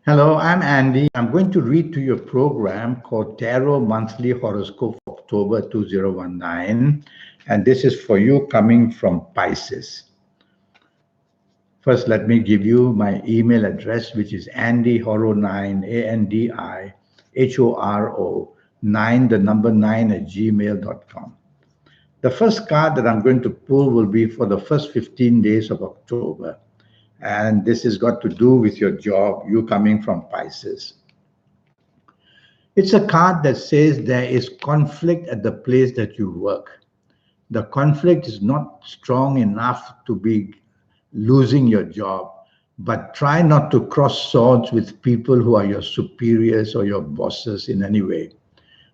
Hello, I'm Andy. I'm going to read to you a program called Tarot Monthly Horoscope for October 2019. And this is for you coming from Pisces. First, let me give you my email address, which is andyhoro9, ANDIHORO, 9, the number 9 at gmail.com. The first card that I'm going to pull will be for the first 15 days of October. And this has got to do with your job, you coming from Pisces. It's a card that says there is conflict at the place that you work. The conflict is not strong enough to be losing your job, but try not to cross swords with people who are your superiors or your bosses in any way.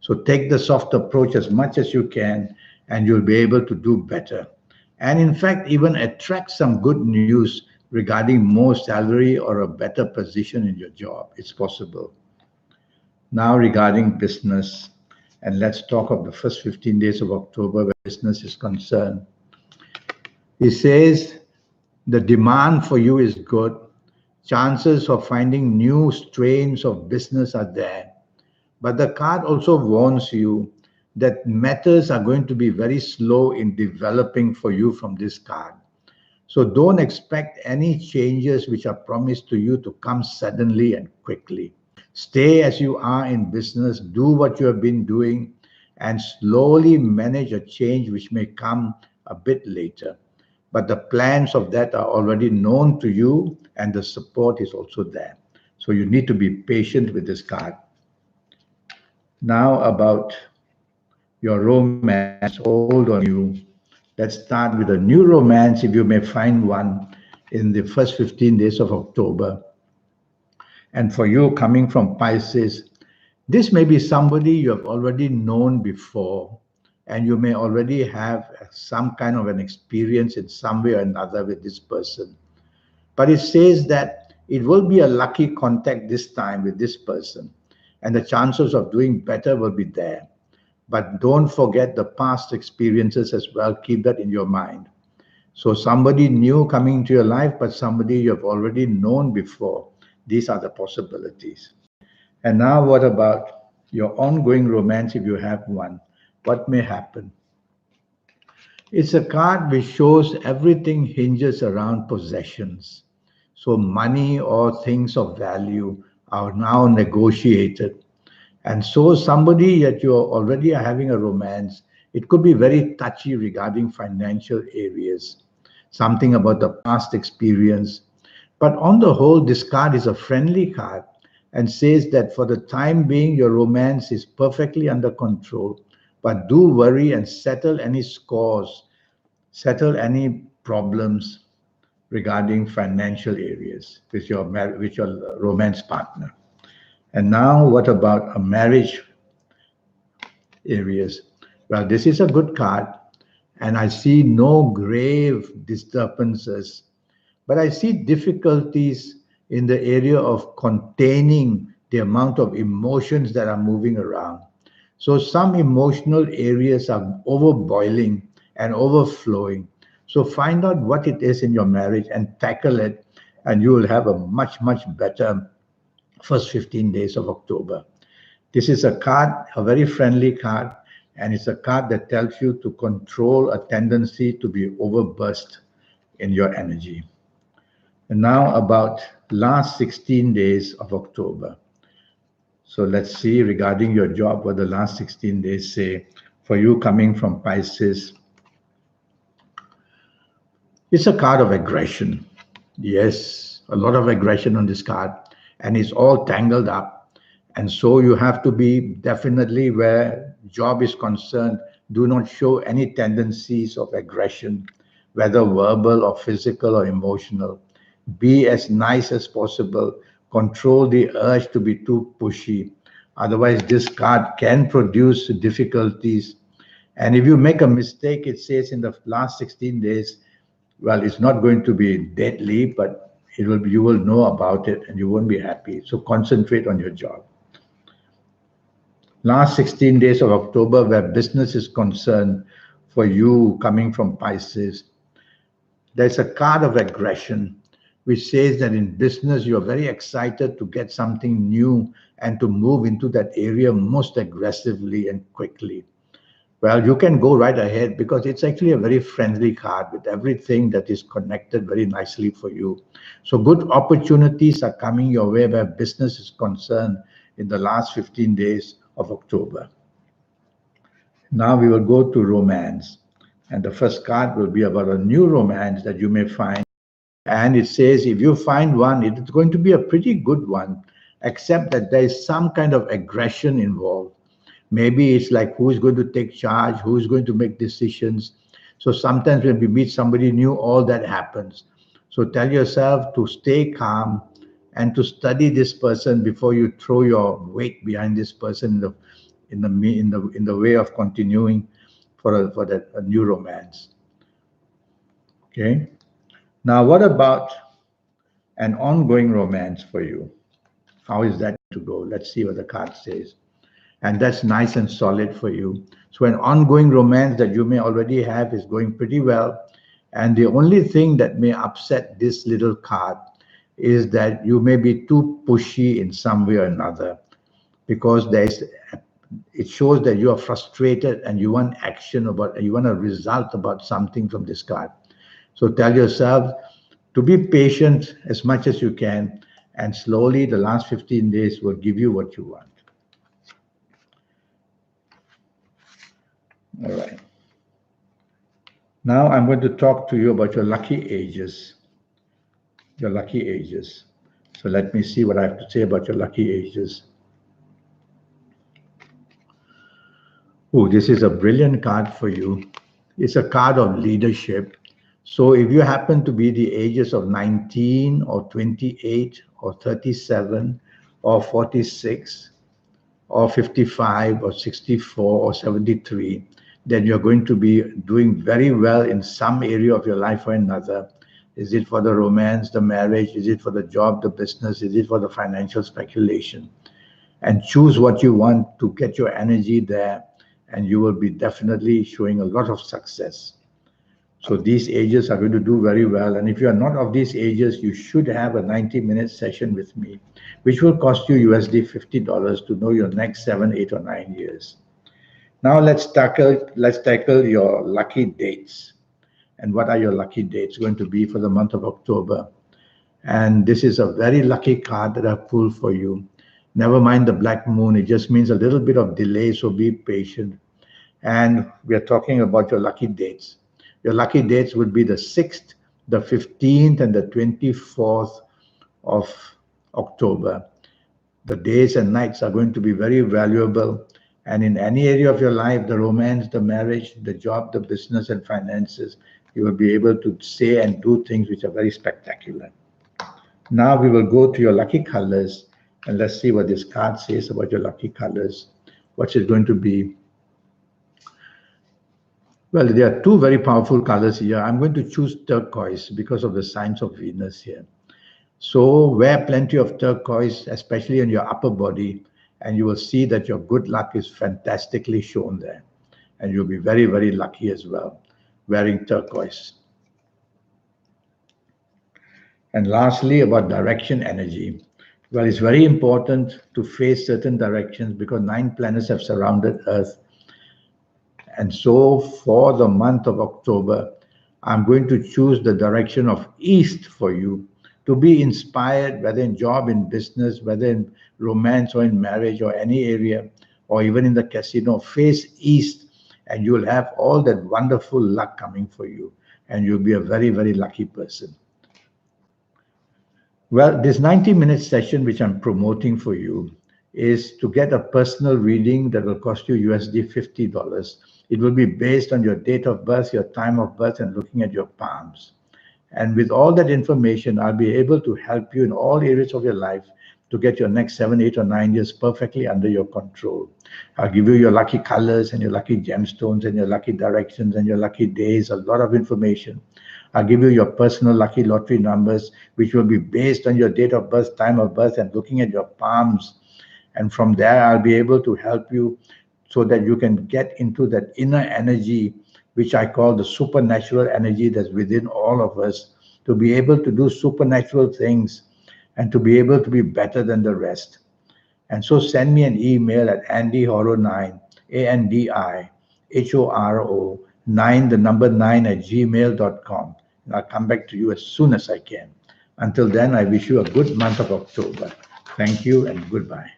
So take the soft approach as much as you can, and you'll be able to do better. And in fact, even attract some good news regarding more salary or a better position in your job. It's possible. Now, regarding business, and let's talk of the first 15 days of October where business is concerned. He says the demand for you is good. Chances of finding new strains of business are there. But the card also warns you that matters are going to be very slow in developing for you from this card. So don't expect any changes which are promised to you to come suddenly and quickly. Stay as you are in business, do what you have been doing, and slowly manage a change which may come a bit later. But the plans of that are already known to you, and the support is also there. So you need to be patient with this card. Now, about your romance, old or new. Let's start with a new romance if you may find one in the first 15 days of October. And for you coming from Pisces, this may be somebody you have already known before, and you may already have some kind of an experience in some way or another with this person. But it says that it will be a lucky contact this time with this person, and the chances of doing better will be there. But don't forget the past experiences as well. Keep that in your mind. So somebody new coming into your life, but somebody you have already known before. These are the possibilities. And now what about your ongoing romance if you have one? What may happen? It's a card which shows everything hinges around possessions. So money or things of value are now negotiated. And so somebody that you already are having a romance, it could be very touchy regarding financial areas, something about the past experience. But on the whole, this card is a friendly card and says that for the time being, your romance is perfectly under control. But do worry and settle any scores, settle any problems regarding financial areas with your romance partner. And now, what about a marriage areas? Well, this is a good card, and I see no grave disturbances, but I see difficulties in the area of containing the amount of emotions that are moving around. So some emotional areas are overboiling and overflowing. So find out what it is in your marriage and tackle it, and you will have a much, much better first 15 days of October. This is a card, a very friendly card, and it's a card that tells you to control a tendency to be overburst in your energy. And now about last 16 days of October. So let's see regarding your job what the last 16 days say for you coming from Pisces. It's a card of aggression. Yes, a lot of aggression on this card, and it's all tangled up. And so you have to be definitely where job is concerned, do not show any tendencies of aggression, whether verbal or physical or emotional. Be as nice as possible. Control the urge to be too pushy. Otherwise, this card can produce difficulties. And if you make a mistake, it says in the last 16 days, well, it's not going to be deadly, but it will be, you will know about it and you won't be happy. So concentrate on your job. Last 16 days of October, where business is concerned, for you coming from Pisces, there's a card of aggression. which says that in business you're very excited to get something new and to move into that area most aggressively and quickly. Well, you can go right ahead because it's actually a very friendly card with everything that is connected very nicely for you. So good opportunities are coming your way where business is concerned in the last 15 days of October. Now we will go to romance. And the first card will be about a new romance that you may find. And it says if you find one, it's going to be a pretty good one, except that there is some kind of aggression involved. Maybe it's like who is going to take charge, who is going to make decisions. So sometimes when we meet somebody new, all that happens. So tell yourself to stay calm and to study this person before you throw your weight behind this person in the way of continuing for that a new romance. Okay. Now, what about an ongoing romance for you? How is that to go? Let's see what the card says. And that's nice and solid for you. So an ongoing romance that you may already have is going pretty well. And the only thing that may upset this little card is that you may be too pushy in some way or another because it shows that you are frustrated and you want action about, you want a result about something from this card. So tell yourself to be patient as much as you can, and slowly the last 15 days will give you what you want. All right. Now I'm going to talk to you about your lucky ages. Your lucky ages. So let me see what I have to say about your lucky ages. Oh, this is a brilliant card for you. It's a card of leadership. So if you happen to be the ages of 19 or 28 or 37 or 46 or 55 or 64 or 73, then you're going to be doing very well in some area of your life or another. Is it for the romance, the marriage? Is it for the job, the business? Is it for the financial speculation? And choose what you want to get your energy there, and you will be definitely showing a lot of success. So these ages are going to do very well. And if you are not of these ages, you should have a 90-minute session with me, which will cost you USD $50 to know your next 7, 8, or 9 years. Now let's tackle your lucky dates. And what are your lucky dates going to be for the month of October? And this is a very lucky card that I pulled for you. Never mind the black moon. It just means a little bit of delay, so be patient. And we are talking about your lucky dates. Your lucky dates would be the 6th, the 15th, and the 24th of October. The days and nights are going to be very valuable. And in any area of your life, the romance, the marriage, the job, the business, and finances, you will be able to say and do things which are very spectacular. Now we will go to your lucky colors, and let's see what this card says about your lucky colors. What's it going to be? Well, there are two very powerful colors here. I'm going to choose turquoise because of the signs of Venus here. So wear plenty of turquoise, especially on your upper body, and you will see that your good luck is fantastically shown there. And you'll be very, very lucky as well, wearing turquoise. And lastly, about direction energy. Well, it's very important to face certain directions because 9 planets have surrounded Earth. And so for the month of October, I'm going to choose the direction of east for you to be inspired, whether in job, in business, whether in romance or in marriage or any area, or even in the casino. Face east and you'll have all that wonderful luck coming for you. And you'll be a very, very lucky person. Well, this 90-minute session, which I'm promoting for you, is to get a personal reading that will cost you USD $50. It will be based on your date of birth, your time of birth, and looking at your palms. And with all that information, I'll be able to help you in all areas of your life to get your next 7, 8, or 9 years perfectly under your control. I'll give you your lucky colors and your lucky gemstones and your lucky directions and your lucky days, a lot of information. I'll give you your personal lucky lottery numbers, which will be based on your date of birth, time of birth, and looking at your palms. And from there, I'll be able to help you so that you can get into that inner energy, which I call the supernatural energy that's within all of us, to be able to do supernatural things, and to be able to be better than the rest. And so send me an email at andyhoro9, ANDIHORO 9, the number 9 at gmail.com. And I'll come back to you as soon as I can. Until then, I wish you a good month of October. Thank you and goodbye.